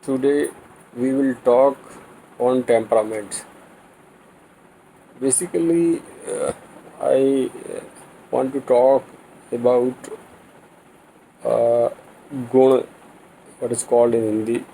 Today we will talk on temperaments. Basically, I want to talk about uh, gun, what is called in Hindi.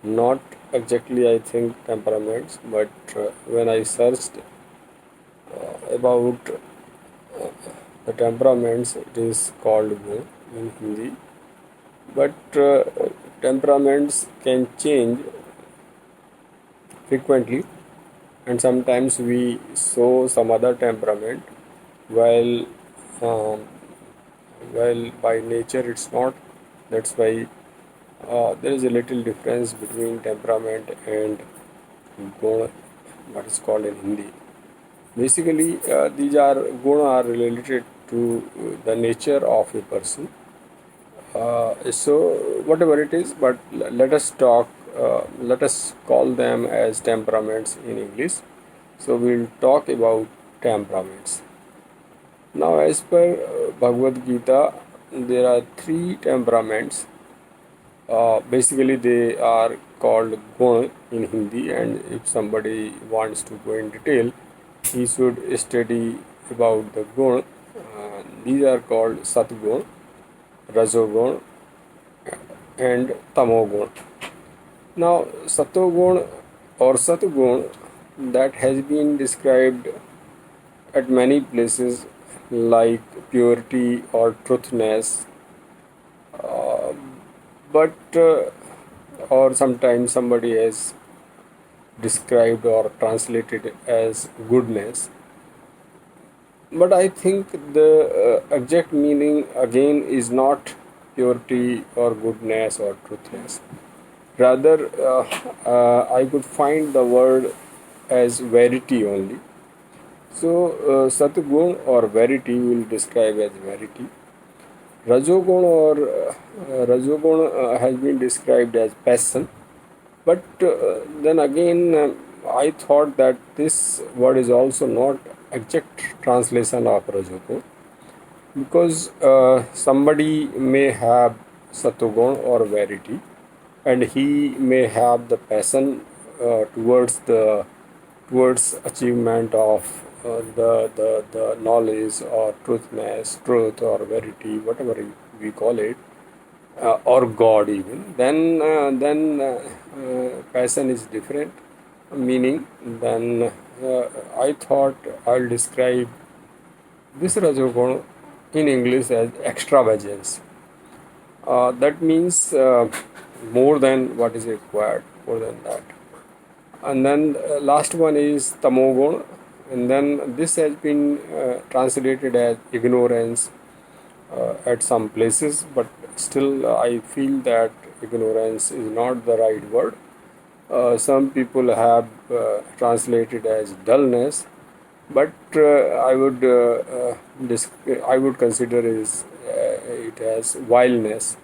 Not exactly, I think, temperaments, but when I searched about the temperaments, it is called gun in Hindi. But temperaments can change frequently, and sometimes we show some other temperament while um, by nature it's not. That's why there is a little difference between temperament and guna, what is called in Hindi. Basically, these are guna are related to the nature of a person. So whatever it is, but let us talk. Let us call them as temperaments in English. So we'll talk about temperaments. Now, as per Bhagavad Gita, there are three temperaments. Basically, they are called gun in Hindi, and if somebody wants to go in detail, he should study about the gun. These are called Satgun, Rajogun, and Tamogun. Now, Satogun or Satgun that has been described at many places like purity or truthness, but or sometimes somebody has described or translated as goodness. But I think the exact meaning again is not purity or goodness or truthness. Rather, I could find the word as verity only. So, Satgun or verity will describe as verity. Rajogun has been described as passion. But then again, I thought that this word is also not exact translation of Rajogun, because somebody may have Satogun or verity, and he may have the passion towards achievement of the knowledge or truth or verity, whatever we call it, or God even. Then passion is different meaning. Then I thought I'll describe this Rajogun in English as extravagance. That means more than what is required, more than that. And then last one is Tamogun, and then this has been translated as ignorance at some places, but still I feel that ignorance is not the right word. Some people have translated as dullness, but I would consider it as wildness,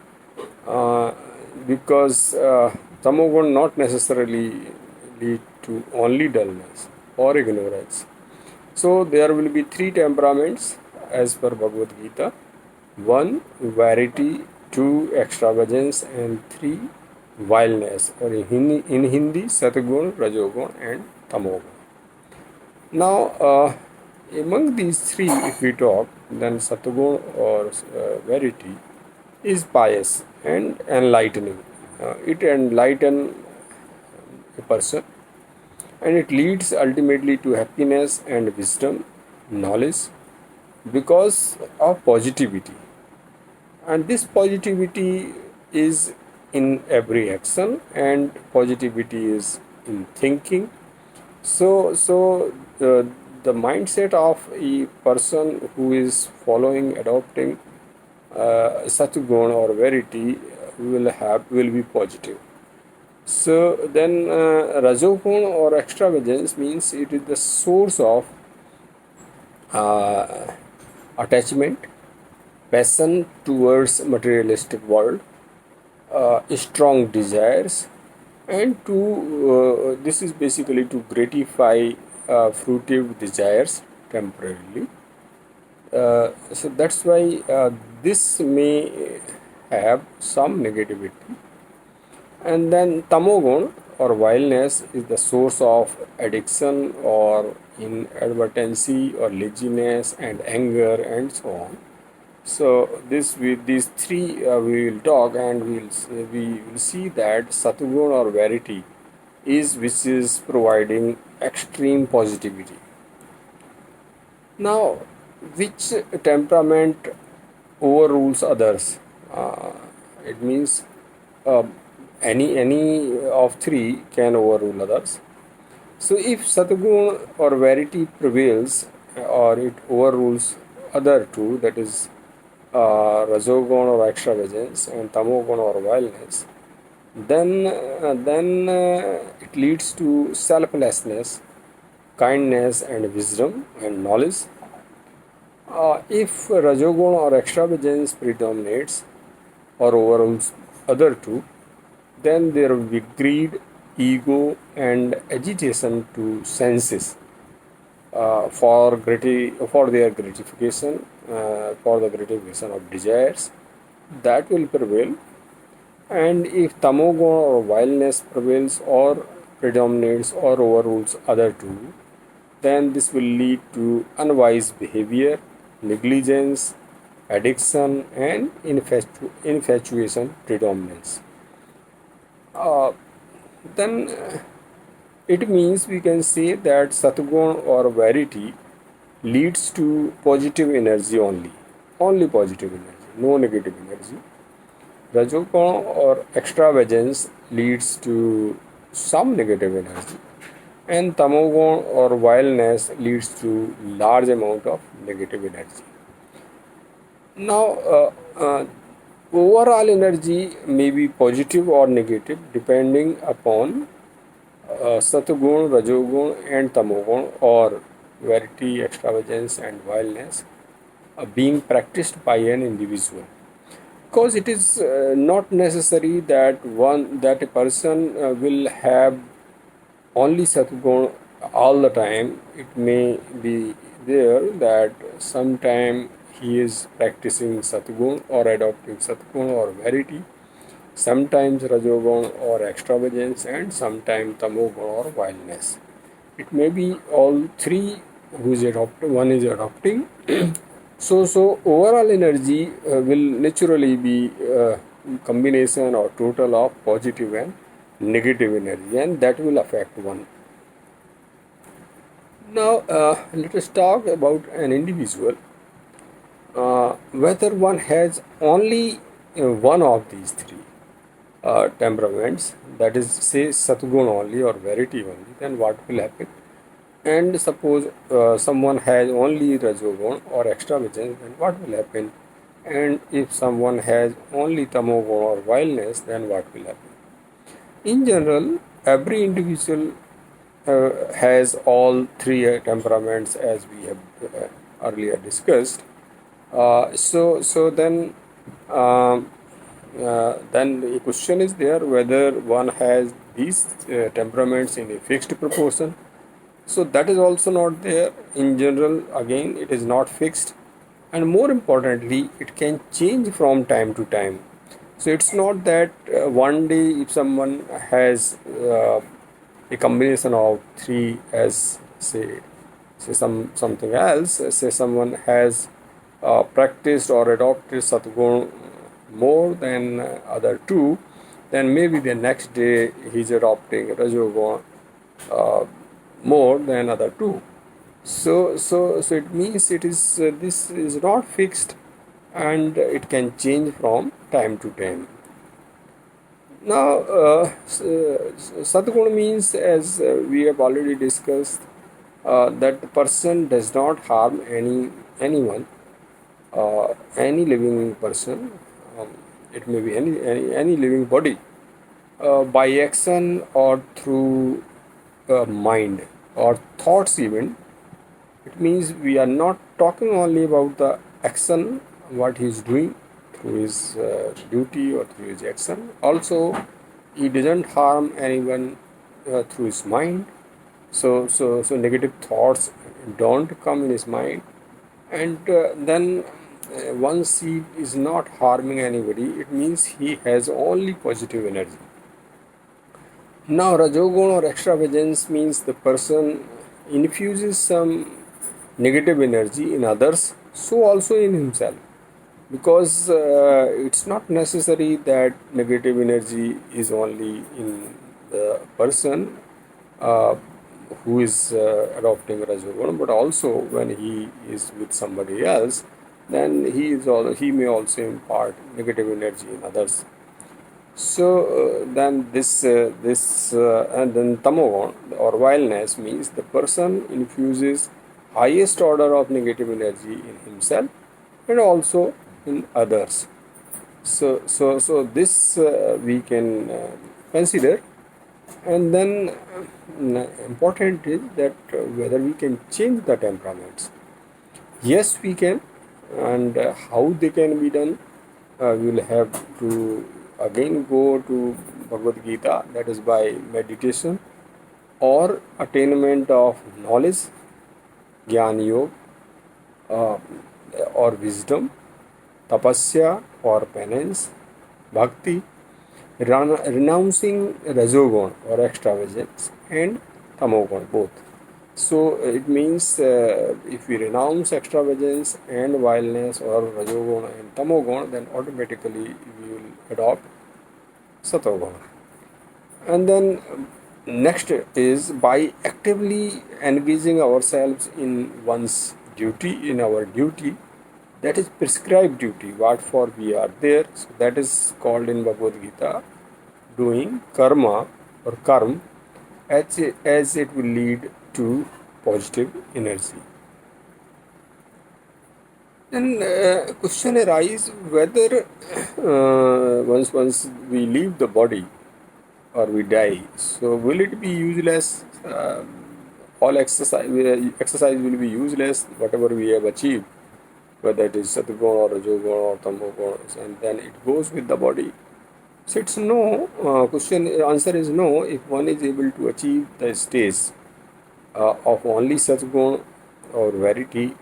uh, because tamogun not necessarily lead to only dullness or ignorance. So there will be three temperaments as per Bhagavad Gita: one, variety; two, extravagance; and three, wildness. Or in Hindi, Satgun, Rajogun, and Tamogun. Now, among these three, if we talk, then Satgun or verity is pious and enlightening. It enlightens a person, and it leads ultimately to happiness and wisdom, knowledge, because of positivity. And this positivity is in every action, and positivity is in thinking. So the mindset of a person who is following, adopting such gun or verity will be positive. So then, rajogun or extravagance means it is the source of uh, attachment, passion towards materialistic world, strong desires, and to this is basically to gratify fruitive desires temporarily. So that's why this may have some negativity. And then tamogun or vileness is the source of addiction or inadvertency or laziness and anger and so on. So this with these three we will talk, and we will see that satguण or verity is which is providing extreme positivity. Now, which temperament overrules others? It means uh, any of three can overrule others. So if satguna or verity prevails or it overrules other two, that is rajogun or extravagance and tamogun or violence, then it leads to selflessness, kindness and wisdom and knowledge. If rajogun or extravagance predominates or overrules other two, then there will be greed, ego, and agitation to senses for their gratification, for the gratification of desires, that will prevail. And if tamogun or vileness prevails or predominates or overrules other two, then this will lead to unwise behavior, negligence, addiction, and infatuation predominance. Then it means we can say that satguna or verity leads to positive energy only positive energy, no negative energy. Rajoguna or extravagance leads to some negative energy, and tamogun or vileness leads to large amount of negative energy. Now, overall energy may be positive or negative depending upon satgun, rajogun, and tamogun or verity, extravagance, and vileness being practiced by an individual. Because it is not necessary that a person will have only satgun all the time. It may be there that sometime he is practicing satgun or adopting satgun or verity, sometimes rajogun or extravagance, and sometimes tamogun or vileness. It may be all three who is adopting, one is adopting. So overall energy will naturally be combination or total of positive and negative energy, and that will affect one. Now let us talk about an individual. Whether one has only one of these three temperaments, that is, say satgun only or verity only, then what will happen? And suppose someone has only rajogun or extravagance, then what will happen? And if someone has only tamogun or vileness, then what will happen? In general, every individual has all three temperaments, as we have earlier discussed. So then the question is there whether one has these temperaments in a fixed proportion. So that is also not there. In general, again, it is not fixed, and more importantly, it can change from time to time. So it's not that one day if someone has a combination of three, as say something else, say someone has practiced or adopted satgun more than other two, then maybe the next day he's adopting rajogun more than other two. So it means it is this is not fixed, and it can change from time to time. Now, Satguna means, as we have already discussed, that the person does not harm anyone, any living person. It may be any living body by action or through mind or thoughts even. It means we are not talking only about the action, what he is doing through his duty or through his action. Also, he doesn't harm anyone through his mind. So negative thoughts don't come in his mind. And then once he is not harming anybody, it means he has only positive energy. Now, Rajoguna or extravagance means the person infuses some negative energy in others, so also in himself. Because it's not necessary that negative energy is only in the person uh, who is adopting Rajoguna, but also when he is with somebody else, then he may also impart negative energy in others. So then and then tamogon or vileness means the person infuses highest order of negative energy in himself and also in others. So this we can consider, and then important is that whether we can change the temperaments. Yes, we can, and how they can be done, we will have to again go to Bhagwadgita, that is by meditation or attainment of knowledge, Jnana Yoga, uh, or wisdom, tapasya or penance, bhakti, renouncing rajogun or extravagance, and tamogun both. So it means if we renounce extravagance and vileness or rajogun and tamogun, then automatically we will adopt satogun. And then next is by actively engaging ourselves in one's duty, in our duty, that is prescribed duty, what for we are there. So that is called in Bhagavad Gita doing karma or karma as it will lead to positive energy. Then question arises whether once we leave the body or we die, so will it be useless? All exercise will be useless. Whatever we have achieved, whether it is satguna or rajoguna or tamoguna, and then it goes with the body. So it's no. Answer is no. If one is able to achieve the stage of only satguna or verity,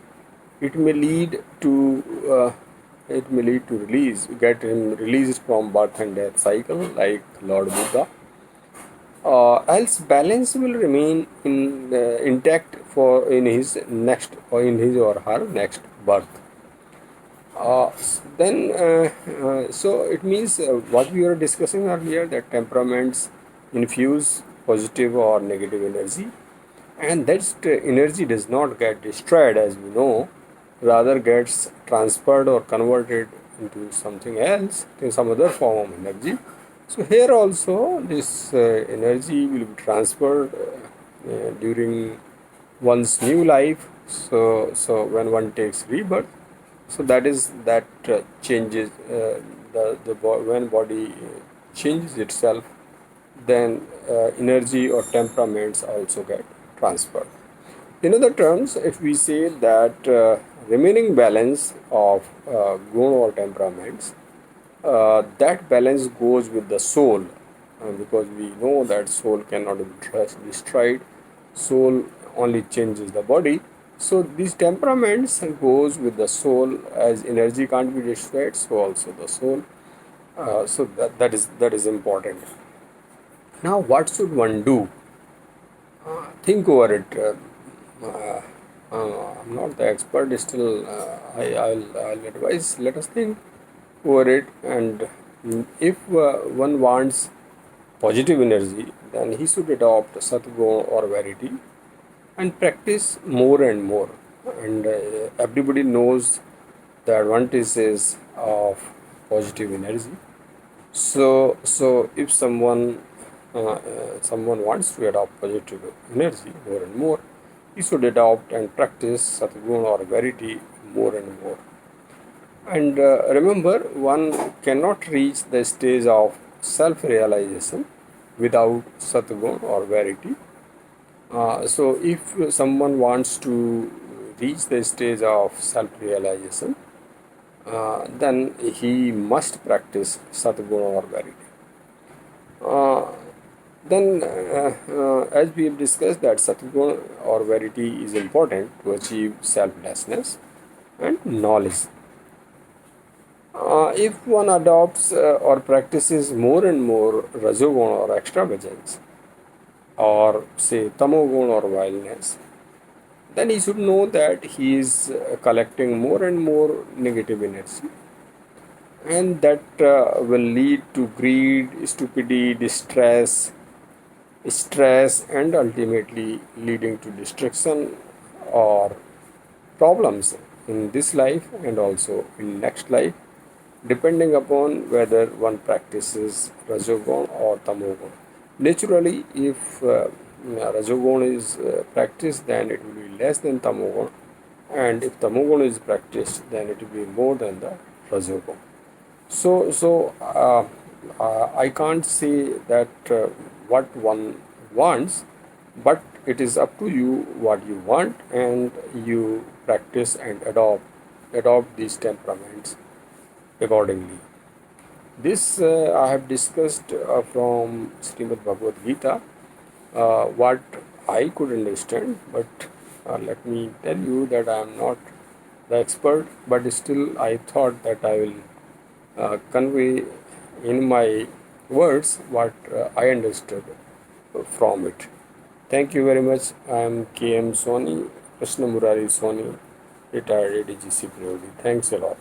it may lead to get him released from birth and death cycle, like Lord Buddha. Else balance will remain intact for in his next or in his or her next birth. So it means what we were discussing earlier, that temperaments infuse positive or negative energy, and that energy does not get destroyed, as we know, rather gets transferred or converted into something else, in some other form of energy. So here also this energy will be transferred during one's new life. So when one takes rebirth, so that changes when body changes itself, then energy or temperaments also get transferred. In other terms, if we say that remaining balance of guna or temperaments, that balance goes with the soul, because we know that soul cannot be destroyed. Soul only changes the body. So these temperaments goes with the soul, as energy can't be destroyed, so also the soul. So that is important. Now, what should one do? Think over it. I'm not the expert. Still, I'll advise. Let us think over it. And if one wants positive energy, then he should adopt satguna or verity and practice more and more. And everybody knows the advantages of positive energy. So if someone wants to adopt positive energy more and more, he should adopt and practice satguna or verity more and more. And remember, one cannot reach the stage of self-realization without satguna or verity. So if someone wants to reach the stage of self-realization, then he must practice satguna or verity. Then, as we have discussed, that satguna or verity is important to achieve selflessness and knowledge. If one adopts or practices more and more rajoguna or extravagance, or say tamogun or vileness, then he should know that he is collecting more and more negative energy, and that will lead to greed, stupidity, stress, and ultimately leading to destruction or problems in this life and also in next life, depending upon whether one practices rajogun or tamogun. Naturally, if rajogun is practiced, then it will be less than tamogun, and if tamogun is practiced, then it will be more than the rajogun. So I can't say that what one wants, but it is up to you what you want, and you practice and adopt these temperaments accordingly. This I have discussed from Srimad Bhagwadgita, what I could understand, but let me tell you that I am not the expert, but still I thought that I will convey in my words what I understood from it. Thank you very much. I am KM Soni, Krishna Murari Soni, retired ADGC Priori. Thanks a lot.